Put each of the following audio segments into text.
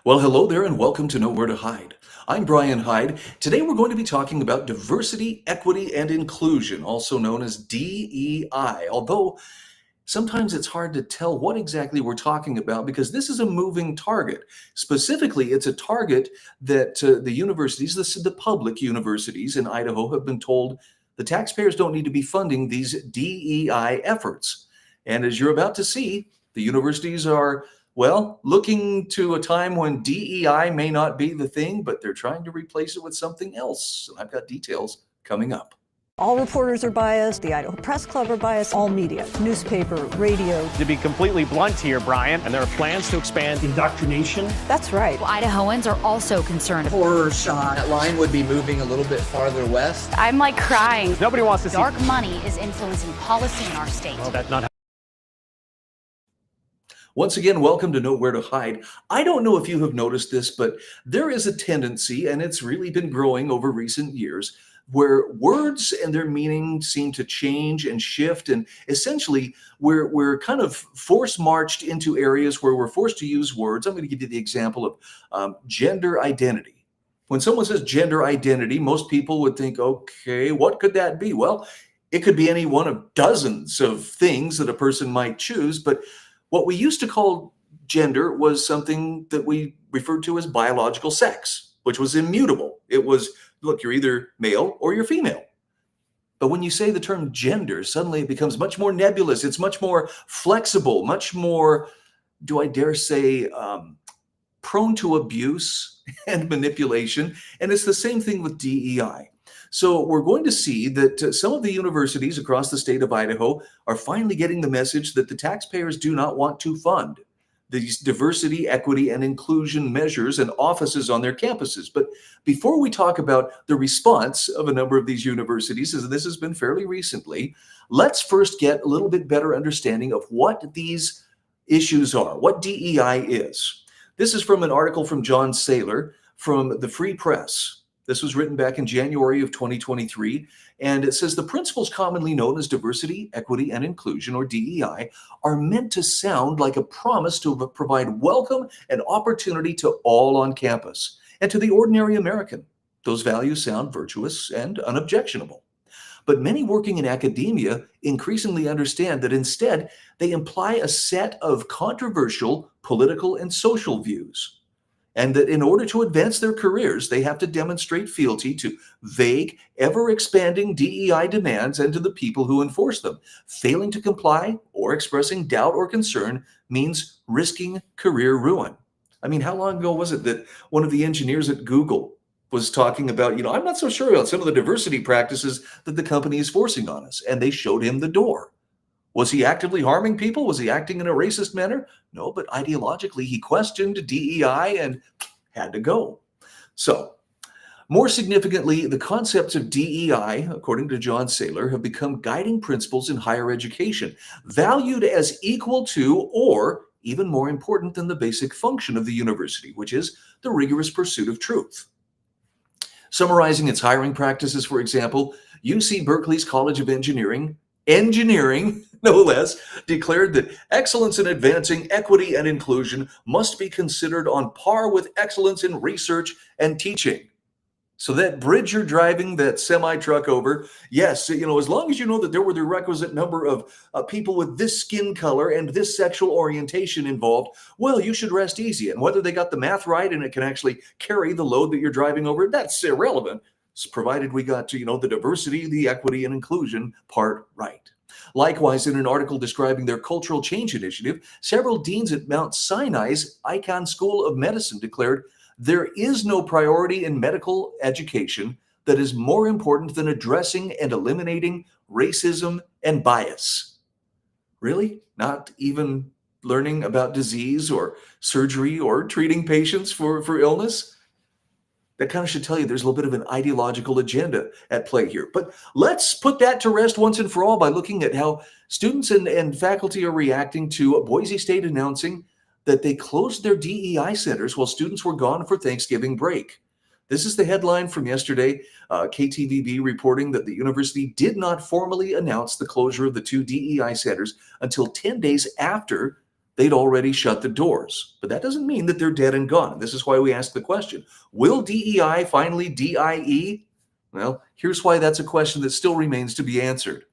Well, hello there, and welcome to Know Where to Hide. I'm Brian Hyde. Today we're going to be talking about diversity, equity, and inclusion, also known as DEI. Although sometimes it's hard to tell what exactly we're talking about because this is a moving target. Specifically, it's a target that the universities, the public universities in Idaho, have been told the taxpayers don't need to be funding these DEI efforts. And as you're about to see, the universities are, well, looking to a time when DEI may not be the thing, but they're trying to replace it with something else. And I've got details coming up. All reporters are biased, the Idaho Press Club are biased, all media, newspaper, radio. To be completely blunt here, Brian, and there are plans to expand indoctrination. That's right. Well, Idahoans are also concerned. Horror shot. That line would be moving a little bit farther west. I'm like crying. Nobody wants to see Dark money is influencing policy in our state. Well, that's not. Once again, welcome to Know Where to Hide. I don't know if you have noticed this, but there is a tendency, and it's really been growing over recent years, where words and their meaning seem to change and shift. And essentially, we're kind of force marched into areas where we're forced to use words. I'm going to give you the example of gender identity. When someone says gender identity, most people would think, okay, what could that be? Well, it could be any one of dozens of things that a person might choose, but what we used to call gender was something that we referred to as biological sex, which was immutable. It was, look, you're either male or you're female. But when you say the term gender, suddenly it becomes much more nebulous. It's much more flexible, much more, do I dare say, prone to abuse and manipulation. And it's the same thing with DEI. So we're going to see that some of the universities across the state of Idaho are finally getting the message that the taxpayers do not want to fund these diversity, equity, and inclusion measures and offices on their campuses. But before we talk about the response of a number of these universities, as this has been fairly recently, let's first get a little bit better understanding of what these issues are, what DEI is. This is from an article from John Saylor from the Free Press. This was written back in January of 2023, and it says the principles commonly known as diversity, equity, and inclusion, or DEI, are meant to sound like a promise to provide welcome and opportunity to all on campus and to the ordinary American. Those values sound virtuous and unobjectionable. But many working in academia increasingly understand that instead they imply a set of controversial political and social views, and that in order to advance their careers, they have to demonstrate fealty to vague, ever-expanding DEI demands and to the people who enforce them. Failing to comply or expressing doubt or concern means risking career ruin. I mean, how long ago was it that one of the engineers at Google was talking about, I'm not so sure about some of the diversity practices that the company is forcing on us, and they showed him the door. Was he actively harming people? Was he acting in a racist manner? No, but ideologically, he questioned DEI and had to go. So, more significantly, the concepts of DEI, according to John Saylor, have become guiding principles in higher education, valued as equal to or even more important than the basic function of the university, which is the rigorous pursuit of truth. Summarizing its hiring practices, for example, UC Berkeley's College of Engineering, no less, declared that excellence in advancing equity and inclusion must be considered on par with excellence in research and teaching. So that bridge you're driving that semi-truck over, yes, as long as you know that there were the requisite number of people with this skin color and this sexual orientation involved, well, you should rest easy. And whether they got the math right and it can actually carry the load that you're driving over, that's irrelevant, provided we got to, the diversity, the equity, and inclusion part right. Likewise, in an article describing their cultural change initiative, several deans at Mount Sinai's Icahn School of Medicine declared, there is no priority in medical education that is more important than addressing and eliminating racism and bias. Really? Not even learning about disease or surgery or treating patients for illness? That kind of should tell you there's a little bit of an ideological agenda at play here. But let's put that to rest once and for all by looking at how students and faculty are reacting to Boise State announcing that they closed their DEI centers while students were gone for Thanksgiving break. This is the headline from yesterday, KTVB reporting that the university did not formally announce the closure of the two DEI centers until 10 days after they'd already shut the doors. But that doesn't mean that they're dead and gone. This is why we ask the question, will DEI finally DIE? Well, here's why that's a question that still remains to be answered.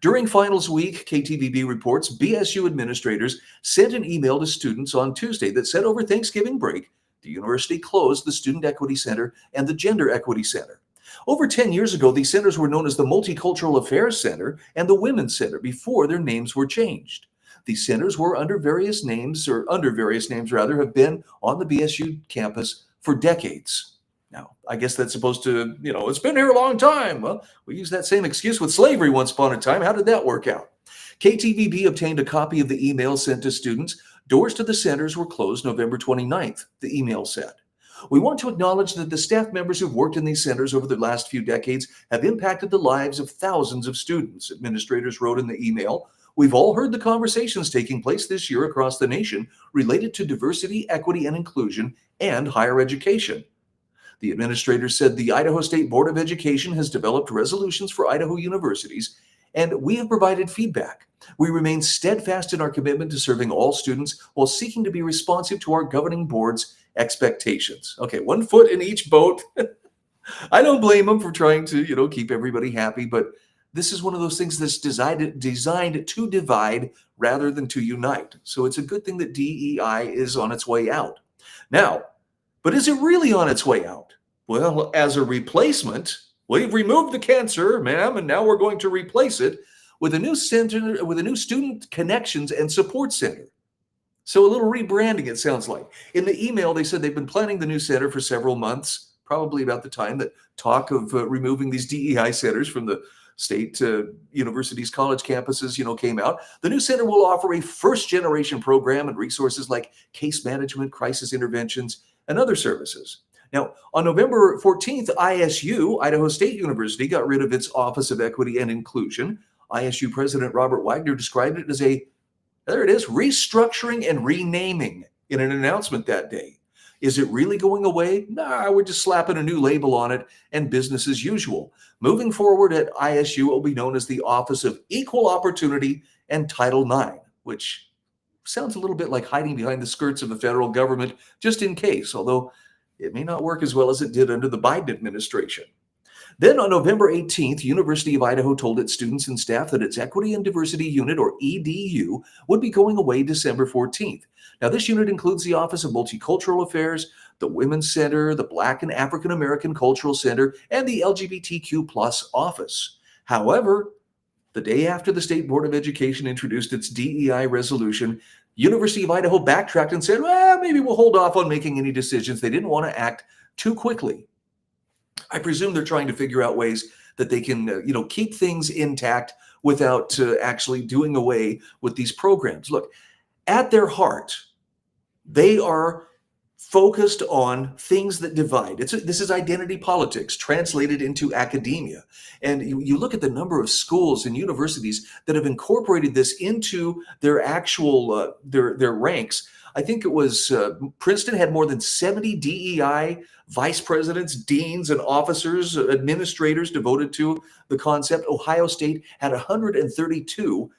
During finals week, KTVB reports BSU administrators sent an email to students on Tuesday that said over Thanksgiving break, the university closed the Student Equity Center and the Gender Equity Center. Over 10 years ago, these centers were known as the Multicultural Affairs Center and the Women's Center before their names were changed. These centers were under various names rather, have been on the BSU campus for decades. Now, I guess that's supposed to, it's been here a long time. Well, we used that same excuse with slavery once upon a time. How did that work out? KTVB obtained a copy of the email sent to students. Doors to the centers were closed November 29th, the email said. We want to acknowledge that the staff members who've worked in these centers over the last few decades have impacted the lives of thousands of students, administrators wrote in the email. We've all heard the conversations taking place this year across the nation related to diversity, equity, and inclusion and higher education. The administrator said the Idaho State Board of Education has developed resolutions for Idaho universities, and we have provided feedback. We remain steadfast in our commitment to serving all students while seeking to be responsive to our governing board's expectations. Okay, one foot in each boat. I don't blame them for trying to, keep everybody happy, but this is one of those things that's designed to divide rather than to unite. So it's a good thing that DEI is on its way out. Now, but is it really on its way out? Well, as a replacement, we've removed the cancer, ma'am, and now we're going to replace it with a new center, with a new student connections and support center. So a little rebranding, it sounds like. In the email, they said they've been planning the new center for several months, probably about the time that talk of removing these DEI centers from the state universities, college campuses, came out. The new center will offer a first-generation program and resources like case management, crisis interventions, and other services. Now, on November 14th, ISU, Idaho State University, got rid of its Office of Equity and Inclusion. ISU President Robert Wagner described it as restructuring and renaming in an announcement that day. Is it really going away? Nah, we're just slapping a new label on it and business as usual. Moving forward at ISU, it will be known as the Office of Equal Opportunity and Title IX, which sounds a little bit like hiding behind the skirts of the federal government, just in case, although it may not work as well as it did under the Biden administration. Then on November 18th, University of Idaho told its students and staff that its Equity and Diversity Unit, or EDU, would be going away December 14th. Now, this unit includes the Office of Multicultural Affairs, the Women's Center, the Black and African American Cultural Center, and the LGBTQ+ office. However, the day after the State Board of Education introduced its DEI resolution, University of Idaho backtracked and said, well, maybe we'll hold off on making any decisions. They didn't want to act too quickly. I presume they're trying to figure out ways that they can, keep things intact without actually doing away with these programs. Look, at their heart, they are focused on things that divide. This is identity politics translated into academia. And you look at the number of schools and universities that have incorporated this into their actual, their ranks. I think it was Princeton had more than 70 DEI vice presidents, deans, and officers, administrators devoted to the concept. Ohio State had 132.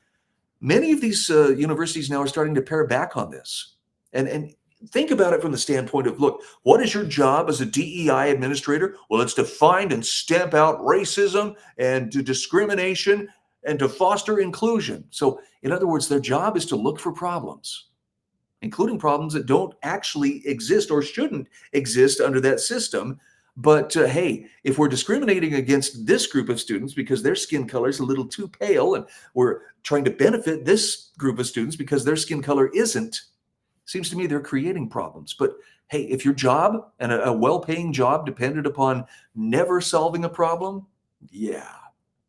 Many of these universities now are starting to pare back on this. And think about it from the standpoint of, look, what is your job as a DEI administrator? Well, it's to find and stamp out racism and to discrimination and to foster inclusion. So in other words, their job is to look for problems, including problems that don't actually exist or shouldn't exist under that system. But hey, if we're discriminating against this group of students because their skin color is a little too pale, and we're trying to benefit this group of students because their skin color isn't, seems to me they're creating problems. But hey, if your job and a well-paying job depended upon never solving a problem, yeah,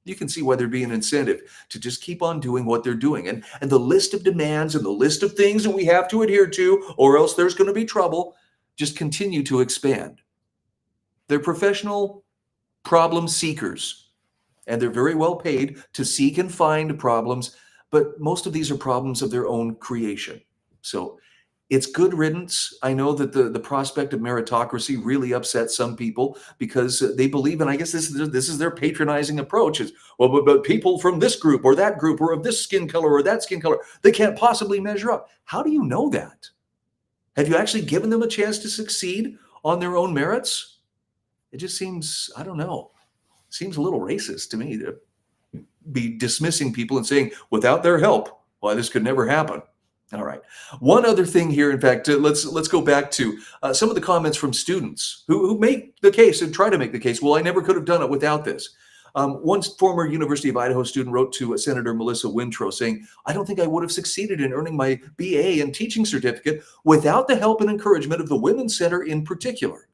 you can see why there'd be an incentive to just keep on doing what they're doing. And the list of demands and the list of things that we have to adhere to, or else there's going to be trouble, just continue to expand. They're professional problem seekers, and they're very well paid to seek and find problems, but most of these are problems of their own creation. So It's good riddance. I know that the prospect of meritocracy really upsets some people because they believe, and I guess this is their patronizing approach is, well, but people from this group or that group or of this skin color or that skin color, they can't possibly measure up. How do you know that? Have you actually given them a chance to succeed on their own merits? It just seems, I don't know, seems a little racist to me to be dismissing people and saying, without their help, why this could never happen. All right. One other thing here, in fact, let's go back to some of the comments from students who make the case and try to make the case. Well, I never could have done it without this. One former University of Idaho student wrote to Senator Melissa Wintrow saying, I don't think I would have succeeded in earning my BA and teaching certificate without the help and encouragement of the Women's Center in particular.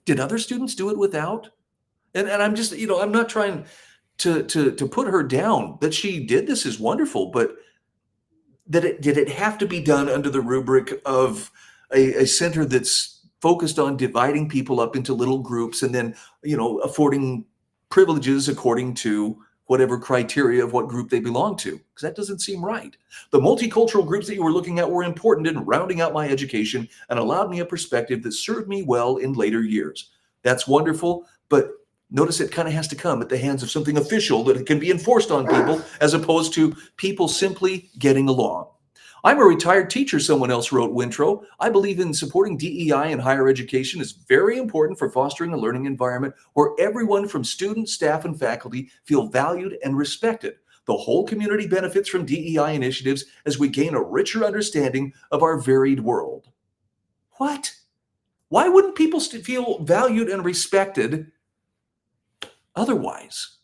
Did other students do it without? And I'm just, I'm not trying to put her down. That she did this is wonderful, but did it have to be done under the rubric of a center that's focused on dividing people up into little groups and then, affording privileges according to whatever criteria of what group they belong to? Because that doesn't seem right. The multicultural groups that you were looking at were important in rounding out my education and allowed me a perspective that served me well in later years. That's wonderful, but notice it kind of has to come at the hands of something official that can be enforced on people as opposed to people simply getting along. I'm a retired teacher, someone else wrote Wintrow. I believe in supporting DEI in higher education is very important for fostering a learning environment where everyone from students, staff, and faculty feel valued and respected. The whole community benefits from DEI initiatives as we gain a richer understanding of our varied world. What? Why wouldn't people feel valued and respected otherwise?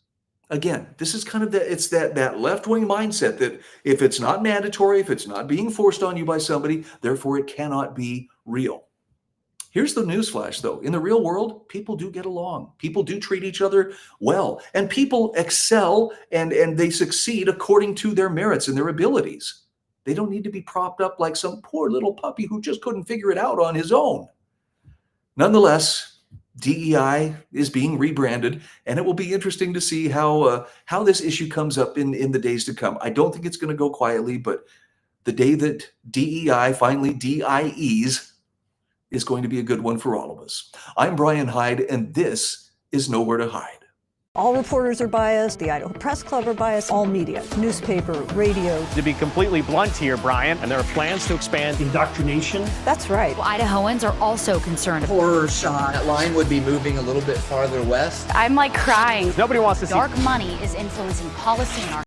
Again, this is kind of that left-wing mindset that if it's not mandatory, if it's not being forced on you by somebody, therefore it cannot be real. Here's the newsflash, though. In the real world, people do get along. People do treat each other well, and people excel and they succeed according to their merits and their abilities. They don't need to be propped up like some poor little puppy who just couldn't figure it out on his own. Nonetheless, DEI is being rebranded, and it will be interesting to see how this issue comes up in the days to come. I don't think it's going to go quietly, but the day that DEI finally DIEs is going to be a good one for all of us. I'm Brian Hyde, and this is Nowhere to Hide. All reporters are biased. The Idaho Press Club are biased. All media, newspaper, radio. To be completely blunt here, Brian, and there are plans to expand indoctrination. That's right. Idahoans are also concerned. Horror shot. That line would be moving a little bit farther west. I'm like crying. Nobody wants to see Dark money is influencing policy in our